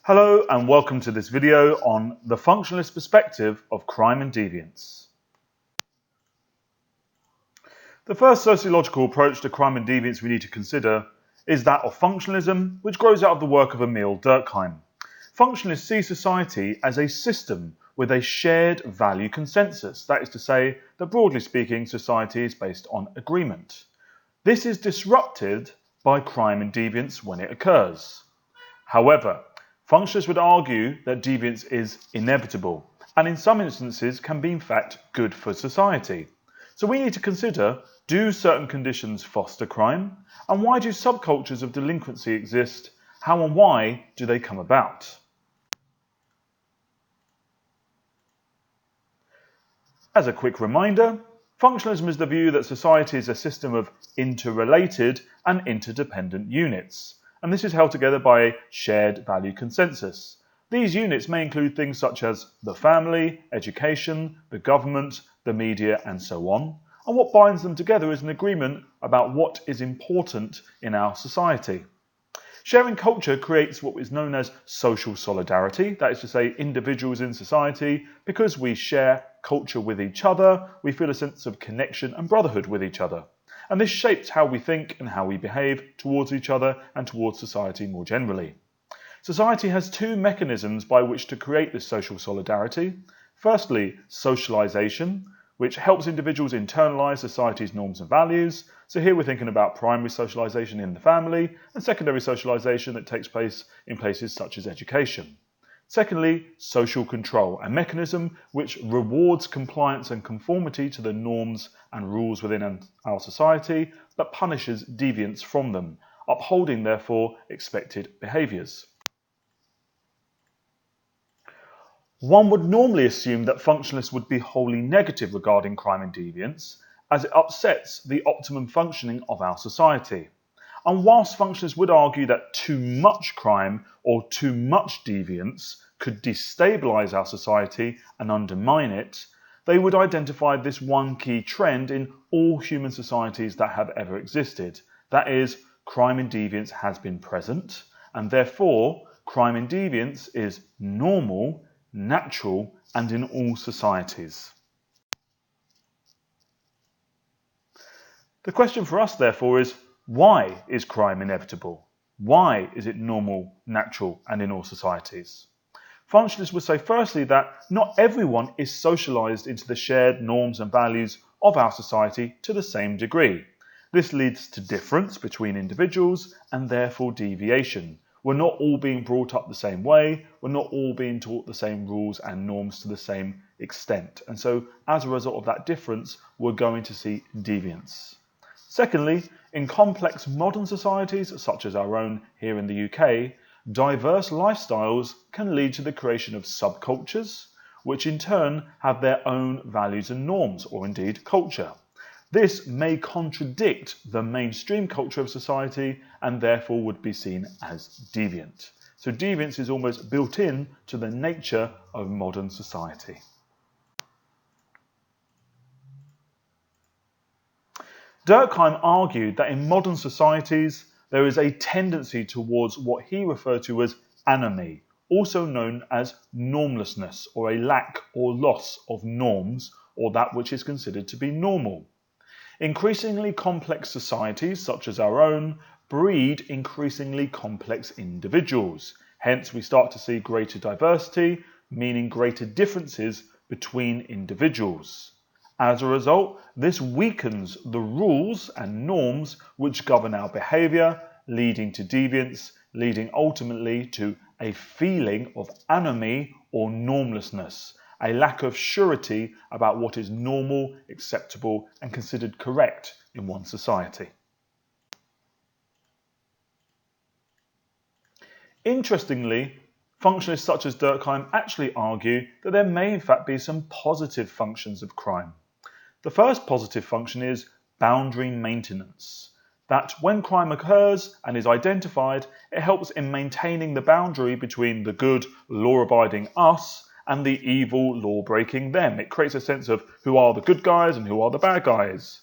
Hello and welcome to this video on the functionalist perspective of crime and deviance. The first sociological approach to crime and deviance we need to consider is that of functionalism, which grows out of the work of Emil Durkheim. Functionalists see society as a system with a shared value consensus. That is to say that broadly speaking, society is based on agreement. This is disrupted by crime and deviance when it occurs. However, functionalists would argue that deviance is inevitable and in some instances can be in fact good for society. So we need to consider, do certain conditions foster crime? And why do subcultures of delinquency exist? How and why do they come about? As a quick reminder, functionalism is the view that society is a system of interrelated and interdependent units. And this is held together by a shared value consensus. These units may include things such as the family, education, the government, the media, and so on. And what binds them together is an agreement about what is important in our society. Sharing culture creates what is known as social solidarity, that is to say individuals in society, because we share culture with each other, we feel a sense of connection and brotherhood with each other. And this shapes how we think and how we behave towards each other and towards society more generally. Society has two mechanisms by which to create this social solidarity. Firstly, socialization, which helps individuals internalize society's norms and values. So here we're thinking about primary socialization in the family and secondary socialization that takes place in places such as education. Secondly, social control, a mechanism which rewards compliance and conformity to the norms and rules within our society, but punishes deviance from them, upholding therefore expected behaviours. One would normally assume that functionalists would be wholly negative regarding crime and deviance, as it upsets the optimum functioning of our society. And whilst functionalists would argue that too much crime or too much deviance could destabilise our society and undermine it, they would identify this one key trend in all human societies that have ever existed. That is, crime and deviance has been present, and therefore crime and deviance is normal, natural, and in all societies. The question for us, therefore, is why is crime inevitable? Why is it normal, natural, and in all societies? Functionalists would say firstly that not everyone is socialized into the shared norms and values of our society to the same degree. This leads to difference between individuals and therefore deviation. We're not all being brought up the same way, we're not all being taught the same rules and norms to the same extent. And so as a result of that difference, we're going to see deviance. Secondly, in complex modern societies, such as our own here in the UK, diverse lifestyles can lead to the creation of subcultures, which in turn have their own values and norms, or indeed culture. This may contradict the mainstream culture of society and therefore would be seen as deviant. So deviance is almost built in to the nature of modern society. Durkheim argued that in modern societies there is a tendency towards what he referred to as anomie, also known as normlessness, or a lack or loss of norms, or that which is considered to be normal. Increasingly complex societies, such as our own, breed increasingly complex individuals. Hence, we start to see greater diversity, meaning greater differences between individuals. As a result, this weakens the rules and norms which govern our behaviour, leading to deviance, leading ultimately to a feeling of anomie or normlessness, a lack of surety about what is normal, acceptable, and considered correct in one society. Interestingly, functionalists such as Durkheim actually argue that there may in fact be some positive functions of crime. The first positive function is boundary maintenance. That when crime occurs and is identified, it helps in maintaining the boundary between the good, law-abiding us and the evil, law-breaking them. It creates a sense of who are the good guys and who are the bad guys.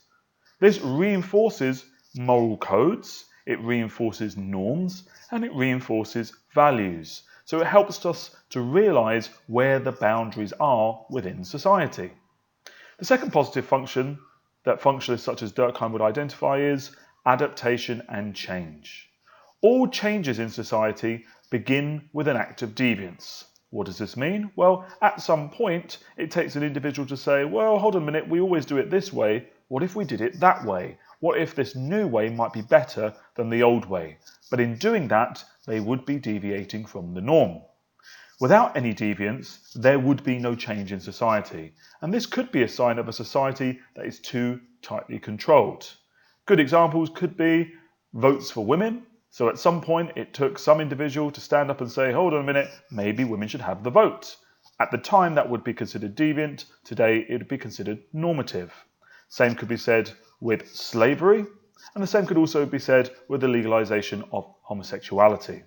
This reinforces moral codes, it reinforces norms, and it reinforces values. So it helps us to realise where the boundaries are within society. The second positive function that functionalists such as Durkheim would identify is adaptation and change. All changes in society begin with an act of deviance. What does this mean? Well, at some point, it takes an individual to say, well, hold on a minute, we always do it this way. What if we did it that way? What if this new way might be better than the old way? But in doing that, they would be deviating from the norm. Without any deviance, there would be no change in society. And this could be a sign of a society that is too tightly controlled. Good examples could be votes for women. So at some point, it took some individual to stand up and say, hold on a minute, maybe women should have the vote. At the time, that would be considered deviant. Today, it would be considered normative. Same could be said with slavery. And the same could also be said with the legalization of homosexuality.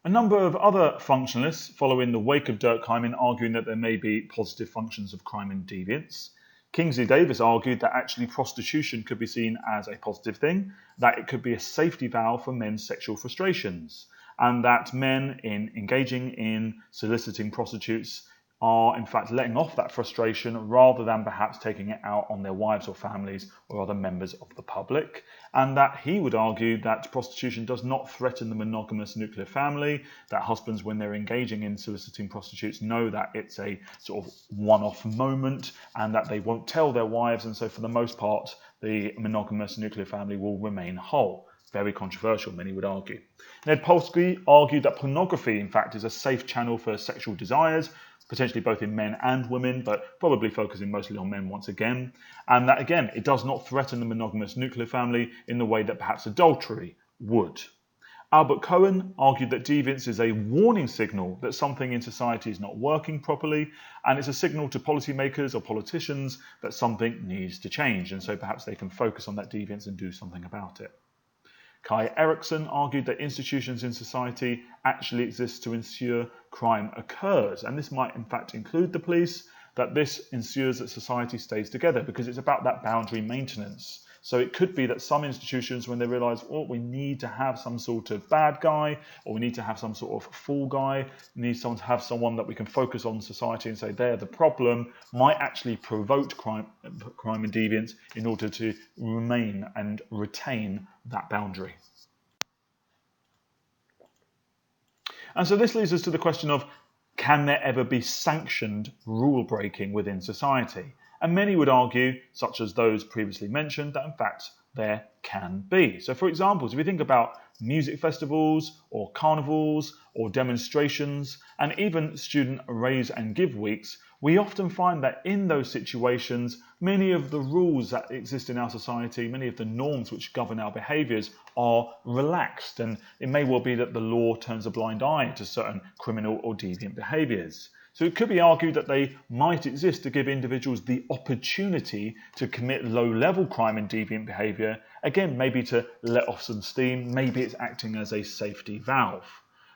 A number of other functionalists follow in the wake of Durkheim in arguing that there may be positive functions of crime and deviance. Kingsley Davis argued that actually prostitution could be seen as a positive thing, that it could be a safety valve for men's sexual frustrations, and that men in engaging in soliciting prostitutes are in fact letting off that frustration rather than perhaps taking it out on their wives or families or other members of the public, and that he would argue that prostitution does not threaten the monogamous nuclear family, that husbands when they're engaging in soliciting prostitutes know that it's a sort of one-off moment and that they won't tell their wives, and so for the most part the monogamous nuclear family will remain whole. Very controversial, many would argue. Ned Polsky argued that pornography in fact is a safe channel for sexual desires, potentially both in men and women, but probably focusing mostly on men once again. And that, again, it does not threaten the monogamous nuclear family in the way that perhaps adultery would. Albert Cohen argued that deviance is a warning signal that something in society is not working properly, and it's a signal to policymakers or politicians that something needs to change, and so perhaps they can focus on that deviance and do something about it. Kai Erikson argued that institutions in society actually exist to ensure crime occurs, and this might in fact include the police, that this ensures that society stays together because it's about that boundary maintenance. So it could be that some institutions, when they realise, oh, we need to have some sort of bad guy, or we need to have some sort of fool guy, we need to have someone that we can focus on society and say they're the problem, might actually provoke crime and deviance in order to remain and retain that boundary. And so this leads us to the question of, can there ever be sanctioned rule breaking within society? And many would argue, such as those previously mentioned, that in fact there can be. So for example, if you think about music festivals or carnivals or demonstrations and even student raise and give weeks, we often find that in those situations, many of the rules that exist in our society, many of the norms which govern our behaviours are relaxed, and it may well be that the law turns a blind eye to certain criminal or deviant behaviours. So it could be argued that they might exist to give individuals the opportunity to commit low-level crime and deviant behaviour, again, maybe to let off some steam, maybe it's acting as a safety valve.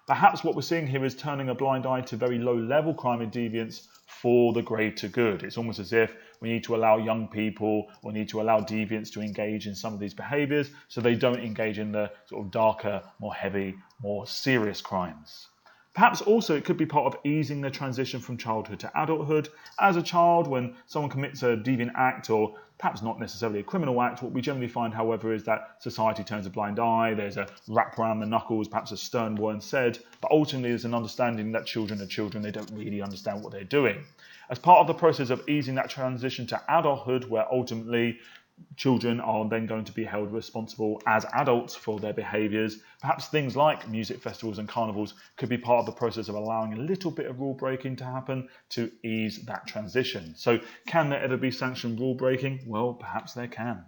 Perhaps what we're seeing here is turning a blind eye to very low-level crime and deviance for the greater good. It's almost as if we need to allow young people, or need to allow deviants to engage in some of these behaviours so they don't engage in the sort of darker, more heavy, more serious crimes. Perhaps also it could be part of easing the transition from childhood to adulthood. As a child, when someone commits a deviant act, or perhaps not necessarily a criminal act, what we generally find, however, is that society turns a blind eye, there's a rap around the knuckles, perhaps a stern word said, but ultimately there's an understanding that children are children, they don't really understand what they're doing. As part of the process of easing that transition to adulthood, where ultimately children are then going to be held responsible as adults for their behaviours, perhaps things like music festivals and carnivals could be part of the process of allowing a little bit of rule breaking to happen to ease that transition. So can there ever be sanctioned rule breaking? Well, perhaps there can.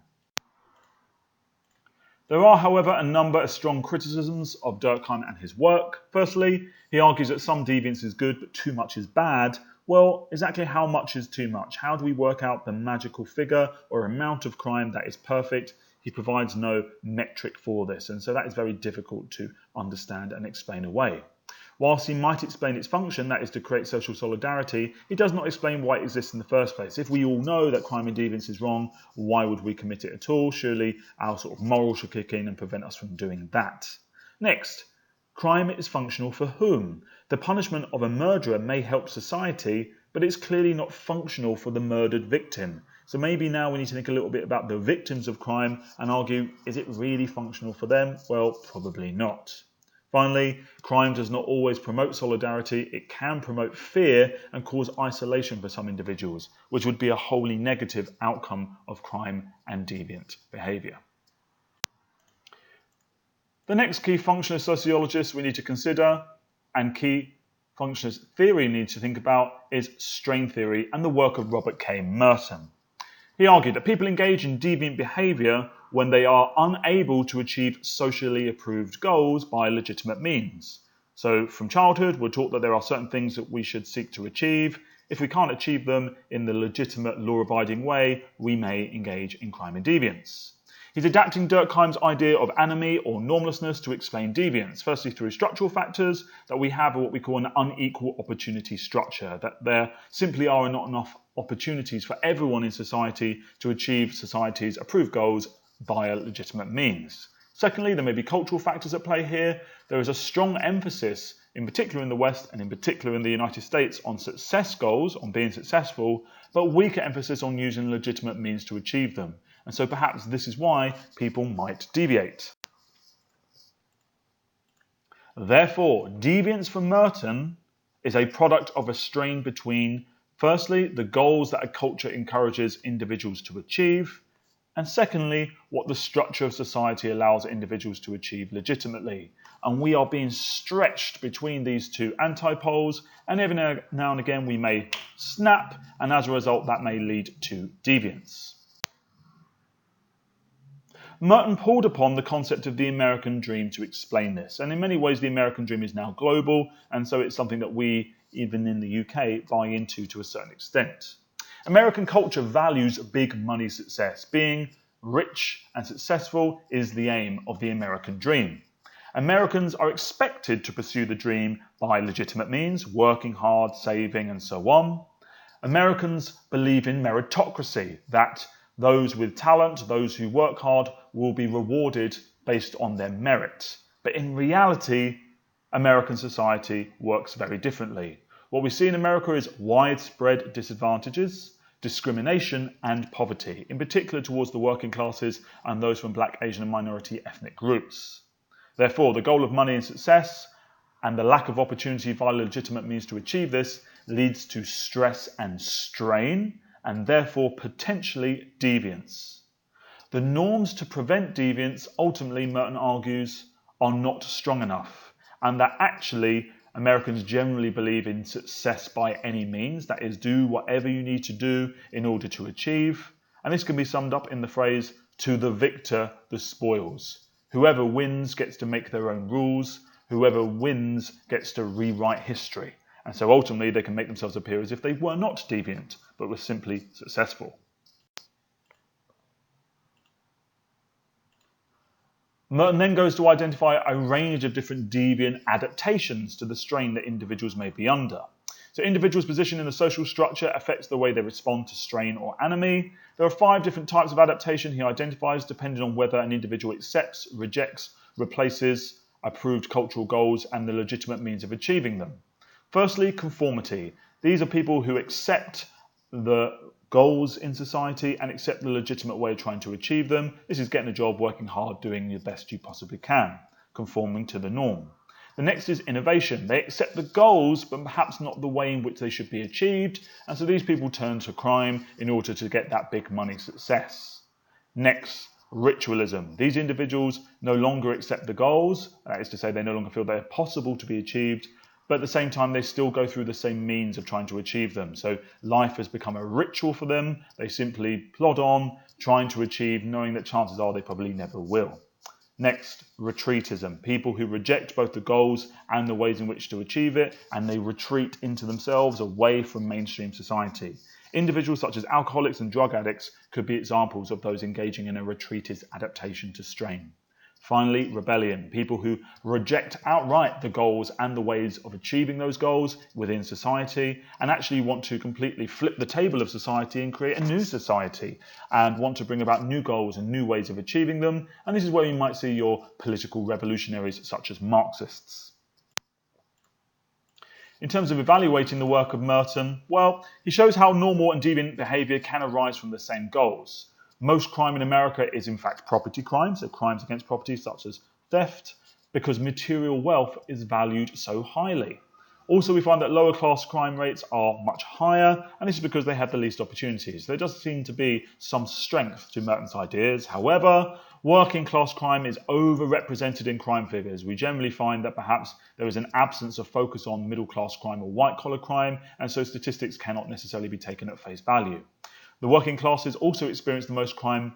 There are, however, a number of strong criticisms of Durkheim and his work. Firstly, he argues that some deviance is good, but too much is bad. Well, exactly how much is too much? How do we work out the magical figure or amount of crime that is perfect? He provides no metric for this, and so that is very difficult to understand and explain away. Whilst he might explain its function, that is to create social solidarity, he does not explain why it exists in the first place. If we all know that crime and deviance is wrong, why would we commit it at all? Surely our sort of morals should kick in and prevent us from doing that. Next, crime is functional for whom? The punishment of a murderer may help society, but it's clearly not functional for the murdered victim. So maybe now we need to think a little bit about the victims of crime and argue, is it really functional for them? Well, probably not. Finally, crime does not always promote solidarity. It can promote fear and cause isolation for some individuals, which would be a wholly negative outcome of crime and deviant behaviour. The next key functionalist sociologist we need to consider and key functionalist theory we need to think about is strain theory and the work of Robert K. Merton. He argued that people engage in deviant behaviour when they are unable to achieve socially approved goals by legitimate means. So from childhood, we're taught that there are certain things that we should seek to achieve. If we can't achieve them in the legitimate law-abiding way, we may engage in crime and deviance. He's adapting Durkheim's idea of anomie or normlessness to explain deviance, firstly through structural factors, that we have what we call an unequal opportunity structure, that there simply are not enough opportunities for everyone in society to achieve society's approved goals via legitimate means. Secondly, there may be cultural factors at play here. There is a strong emphasis, in particular in the West and in particular in the United States, on success goals, on being successful, but weaker emphasis on using legitimate means to achieve them. And so perhaps this is why people might deviate. Therefore, deviance for Merton is a product of a strain between, firstly, the goals that a culture encourages individuals to achieve, and secondly, what the structure of society allows individuals to achieve legitimately. And we are being stretched between these two antipoles, and every now and again we may snap, and as a result that may lead to deviance. Merton pulled upon the concept of the American dream to explain this, and in many ways the American dream is now global, and so it's something that we, even in the UK, buy into to a certain extent. American culture values big money success. Being rich and successful is the aim of the American dream. Americans are expected to pursue the dream by legitimate means, working hard, saving, and so on. Americans believe in meritocracy, that those with talent, those who work hard, will be rewarded based on their merit. But in reality, American society works very differently. What we see in America is widespread disadvantages, discrimination, and poverty, in particular towards the working classes and those from Black, Asian, and minority ethnic groups. Therefore, the goal of money and success and the lack of opportunity via legitimate means to achieve this leads to stress and strain, and therefore potentially deviance. The norms to prevent deviance, ultimately, Merton argues, are not strong enough, and that actually Americans generally believe in success by any means, that is, do whatever you need to do in order to achieve. And this can be summed up in the phrase, to the victor the spoils. Whoever wins gets to make their own rules. Whoever wins gets to rewrite history. And so ultimately they can make themselves appear as if they were not deviant, but were simply successful. Merton then goes to identify a range of different deviant adaptations to the strain that individuals may be under. So individuals' position in the social structure affects the way they respond to strain or anomie. There are 5 different types of adaptation he identifies, depending on whether an individual accepts, rejects, replaces approved cultural goals and the legitimate means of achieving them. Firstly, conformity. These are people who accept the goals in society and accept the legitimate way of trying to achieve them. This is getting a job, working hard, doing the best you possibly can, conforming to the norm. The next is innovation. They accept the goals, but perhaps not the way in which they should be achieved, and so these people turn to crime in order to get that big money success. Next, ritualism. These individuals no longer accept the goals, that is to say they no longer feel they are possible to be achieved, but at the same time they still go through the same means of trying to achieve them. So life has become a ritual for them. They simply plod on, trying to achieve, knowing that chances are they probably never will. Next, retreatism. People who reject both the goals and the ways in which to achieve it, and they retreat into themselves away from mainstream society. Individuals such as alcoholics and drug addicts could be examples of those engaging in a retreatist adaptation to strain. Finally, rebellion, people who reject outright the goals and the ways of achieving those goals within society and actually want to completely flip the table of society and create a new society and want to bring about new goals and new ways of achieving them. And this is where you might see your political revolutionaries such as Marxists. In terms of evaluating the work of Merton, well, he shows how normal and deviant behaviour can arise from the same goals. Most crime in America is in fact property crime, so crimes against property such as theft, because material wealth is valued so highly. Also, we find that lower class crime rates are much higher, and this is because they have the least opportunities. There does seem to be some strength to Merton's ideas. However, working class crime is overrepresented in crime figures. We generally find that perhaps there is an absence of focus on middle class crime or white collar crime, and so statistics cannot necessarily be taken at face value. The working classes also experience the most crime,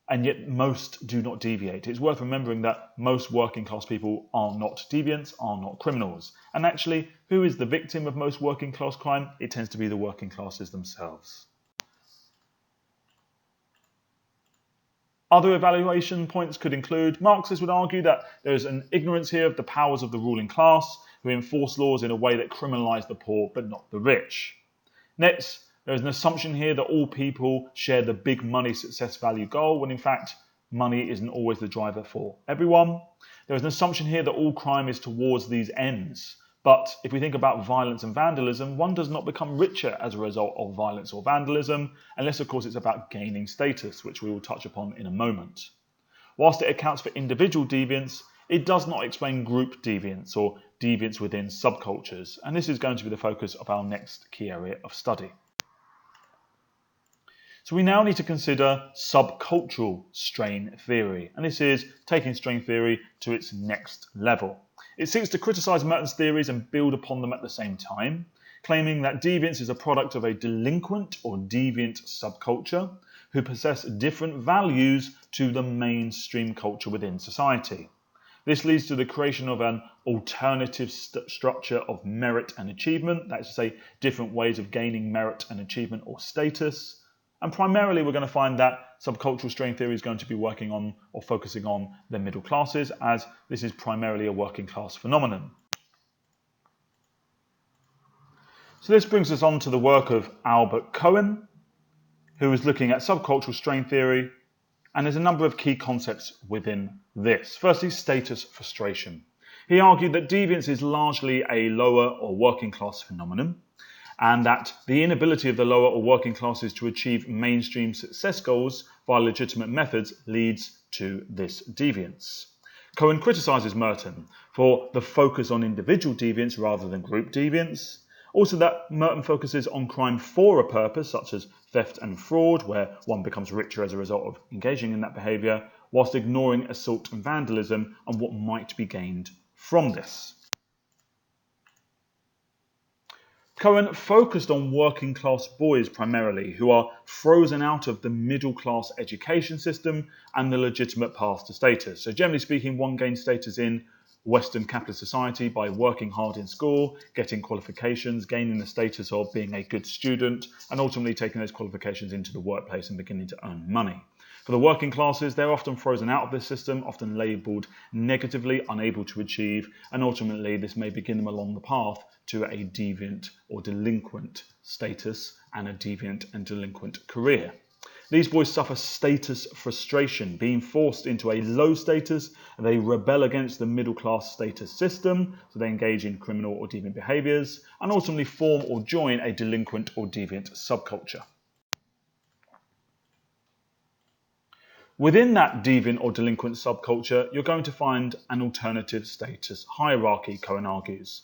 and yet most do not deviate. It's worth remembering that most working class people are not deviants, are not criminals. And actually, who is the victim of most working class crime? It tends to be the working classes themselves. Other evaluation points could include, Marxists would argue that there is an ignorance here of the powers of the ruling class, who enforce laws in a way that criminalise the poor but not the rich. Next, there is an assumption here that all people share the big money success value goal, when in fact money isn't always the driver for everyone. There is an assumption here that all crime is towards these ends. But if we think about violence and vandalism, one does not become richer as a result of violence or vandalism, unless of course it's about gaining status, which we will touch upon in a moment. Whilst it accounts for individual deviance, it does not explain group deviance or deviance within subcultures, and this is going to be the focus of our next key area of study. So we now need to consider subcultural strain theory, and this is taking strain theory to its next level. It seeks to criticise Merton's theories and build upon them at the same time, claiming that deviance is a product of a delinquent or deviant subculture who possess different values to the mainstream culture within society. This leads to the creation of an alternative structure of merit and achievement, that is to say, different ways of gaining merit and achievement or status. And primarily we're going to find that subcultural strain theory is going to be working on or focusing on the middle classes, as this is primarily a working class phenomenon. So this brings us on to the work of Albert Cohen, who is looking at subcultural strain theory, and there's a number of key concepts within this. Firstly, status frustration. He argued that deviance is largely a lower or working class phenomenon, and that the inability of the lower or working classes to achieve mainstream success goals via legitimate methods leads to this deviance. Cohen criticises Merton for the focus on individual deviance rather than group deviance. Also that Merton focuses on crime for a purpose, such as theft and fraud, where one becomes richer as a result of engaging in that behaviour, whilst ignoring assault and vandalism and what might be gained from this. Cohen focused on working class boys primarily, who are frozen out of the middle class education system and the legitimate path to status. So generally speaking, one gains status in Western capitalist society by working hard in school, getting qualifications, gaining the status of being a good student, and ultimately taking those qualifications into the workplace and beginning to earn money. For the working classes, they're often frozen out of this system, often labelled negatively, unable to achieve, and ultimately this may begin them along the path to a deviant or delinquent status and a deviant and delinquent career. These boys suffer status frustration, being forced into a low status, and they rebel against the middle class status system, so they engage in criminal or deviant behaviours, and ultimately form or join a delinquent or deviant subculture. Within that deviant or delinquent subculture, you're going to find an alternative status hierarchy, Cohen argues.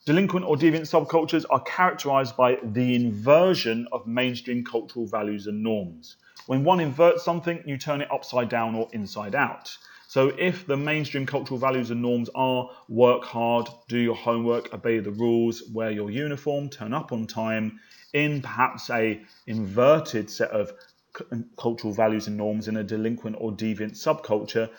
Delinquent or deviant subcultures are characterized by the inversion of mainstream cultural values and norms. When one inverts something, you turn it upside down or inside out. So if the mainstream cultural values and norms are work hard, do your homework, obey the rules, wear your uniform, turn up on time, in perhaps a inverted set of cultural values and norms in a delinquent or deviant subculture,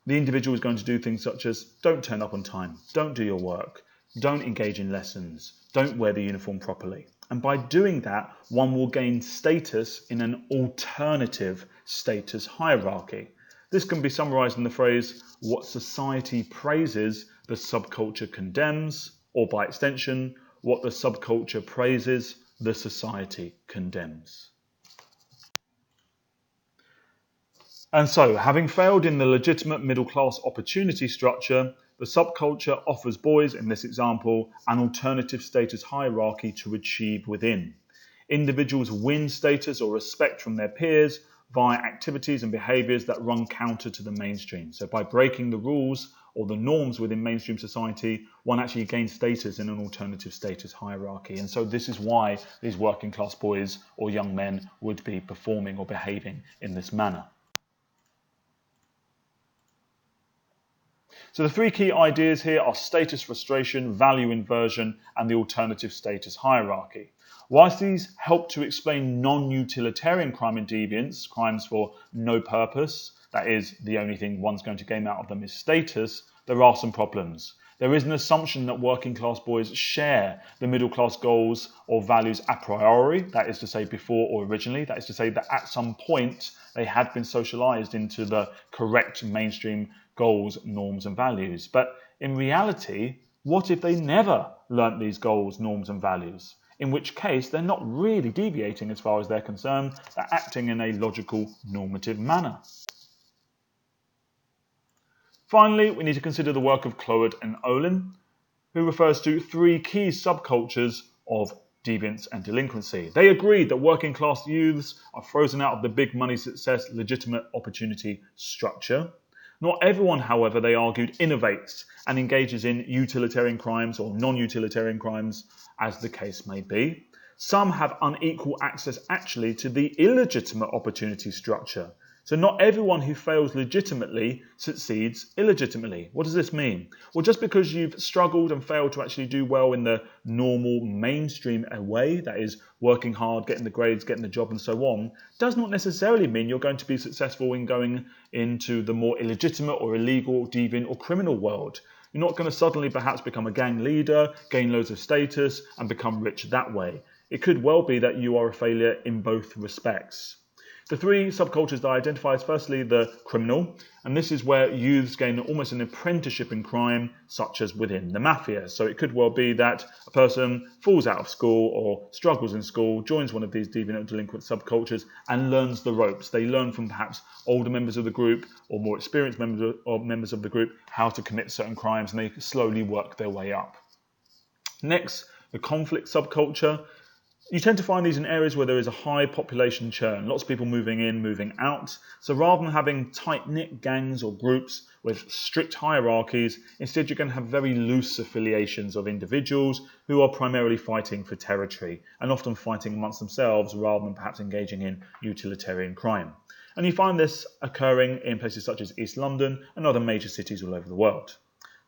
the individual is going to do things such as don't turn up on time, don't do your work, don't engage in lessons, don't wear the uniform properly. And by doing that, one will gain status in an alternative status hierarchy. This can be summarized in the phrase, what society praises, the subculture condemns, or by extension, what the subculture praises, the society condemns. And so, having failed in the legitimate middle-class opportunity structure, the subculture offers boys, in this example, an alternative status hierarchy to achieve within. Individuals win status or respect from their peers via activities and behaviours that run counter to the mainstream. So by breaking the rules or the norms within mainstream society, one actually gains status in an alternative status hierarchy. And so this is why these working class boys or young men would be performing or behaving in this manner. So the three key ideas here are status frustration, value inversion, and the alternative status hierarchy. Whilst these help to explain non-utilitarian crime and deviance, crimes for no purpose, that is, the only thing one's going to gain out of them is status, there are some problems. There is an assumption that working class boys share the middle class goals or values a priori, that is to say before or originally, that is to say that at some point they had been socialized into the correct mainstream goals, norms and values. But in reality, what if they never learnt these goals, norms and values? In which case they're not really deviating as far as they're concerned, they're acting in a logical, normative manner. Finally, we need to consider the work of Cloward and Ohlin, who refers to three key subcultures of deviance and delinquency. They agreed that working class youths are frozen out of the big money success legitimate opportunity structure. Not everyone, however, they argued, innovates and engages in utilitarian crimes or non-utilitarian crimes, as the case may be. Some have unequal access actually to the illegitimate opportunity structure. So not everyone who fails legitimately succeeds illegitimately. What does this mean? Well, just because you've struggled and failed to actually do well in the normal mainstream way, that is working hard, getting the grades, getting the job and so on, does not necessarily mean you're going to be successful in going into the more illegitimate or illegal, deviant or criminal world. You're not going to suddenly perhaps become a gang leader, gain loads of status and become rich that way. It could well be that you are a failure in both respects. The three subcultures that I identify is firstly the criminal, and this is where youths gain almost an apprenticeship in crime, such as within the mafia. So it could well be that a person falls out of school or struggles in school, joins one of these deviant or delinquent subcultures and learns the ropes. They learn from perhaps older members of the group or more experienced members of the group how to commit certain crimes, and they slowly work their way up. Next, the conflict subculture. You tend to find these in areas where there is a high population churn, lots of people moving in, moving out. So rather than having tight-knit gangs or groups with strict hierarchies, instead you're going to have very loose affiliations of individuals who are primarily fighting for territory and often fighting amongst themselves rather than perhaps engaging in utilitarian crime. And you find this occurring in places such as East London and other major cities all over the world.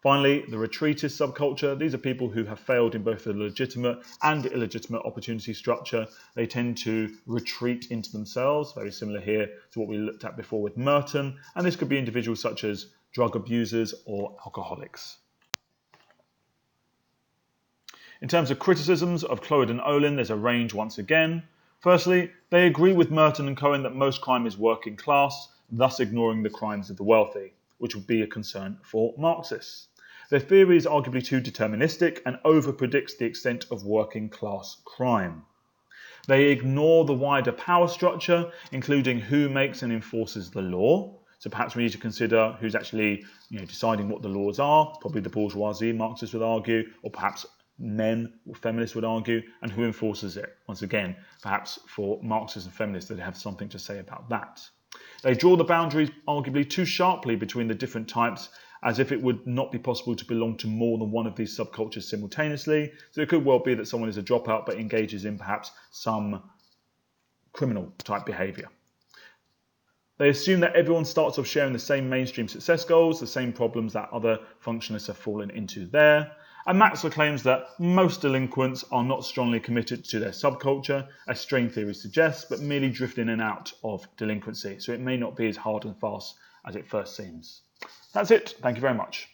Finally, the retreatist subculture. These are people who have failed in both the legitimate and illegitimate opportunity structure. They tend to retreat into themselves, very similar here to what we looked at before with Merton. And this could be individuals such as drug abusers or alcoholics. In terms of criticisms of Cloward and Ohlin, there's a range once again. Firstly, they agree with Merton and Cohen that most crime is working class, thus ignoring the crimes of the wealthy, which would be a concern for Marxists. Their theory is arguably too deterministic and over-predicts the extent of working class crime. They ignore the wider power structure, including who makes and enforces the law. So perhaps we need to consider who's actually deciding what the laws are, probably the bourgeoisie, Marxists would argue, or perhaps men or feminists would argue, and who enforces it. Once again, perhaps for Marxists and feminists, they have something to say about that. They draw the boundaries arguably too sharply between the different types, as if it would not be possible to belong to more than one of these subcultures simultaneously. So it could well be that someone is a dropout but engages in perhaps some criminal type behaviour. They assume that everyone starts off sharing the same mainstream success goals, the same problems that other functionalists have fallen into there. And Maxwell claims that most delinquents are not strongly committed to their subculture, as string theory suggests, but merely drift in and out of delinquency. So it may not be as hard and fast as it first seems. That's it. Thank you very much.